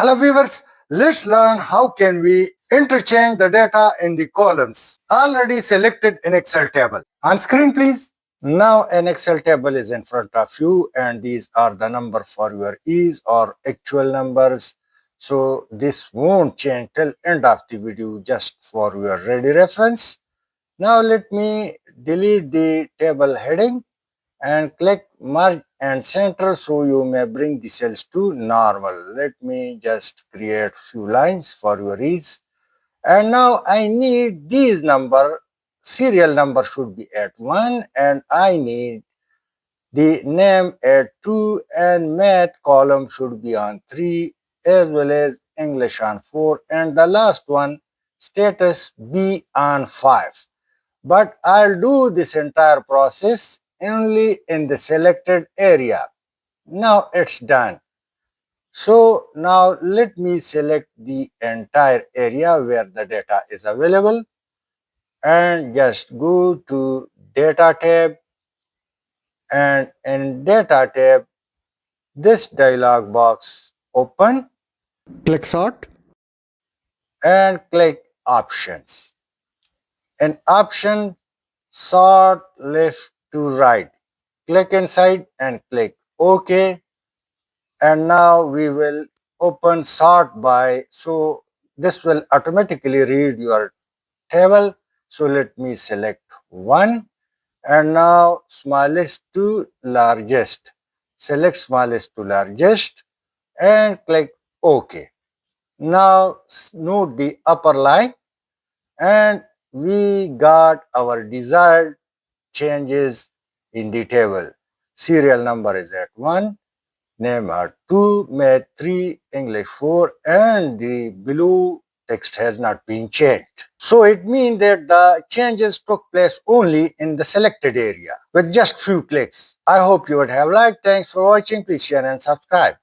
Hello viewers, let's learn how can we interchange the data in the columns already selected in Excel table. On screen please. Now an Excel table is in front of you and these are the number for your ease or actual numbers. So this won't change till end of the video, just for your ready reference. Now let me delete the table heading and click merge and center so you may bring the cells to normal. Let me just create few lines for your ease. And now I need these serial number should be at 1 and I need the name at 2 and math column should be on 3 as well as English on 4 and the last one status be on 5. But I'll do this entire process only in the selected area. Now it's done. So now let me select the entire area where the data is available and just go to data tab, and in data tab this dialog box open. Click sort and click options. In option sort left to right, click inside and click OK. And now we will open sort by, so this will automatically read your table. So let me select 1 and now smallest to largest. Select smallest to largest and click OK. Now note the upper line and we got our desired changes in the table. Serial number is at 1, name are 2, math 3, English 4, and the below text has not been changed. So it means that the changes took place only in the selected area with just few clicks. I hope you would have liked. Thanks for watching. Please share and subscribe.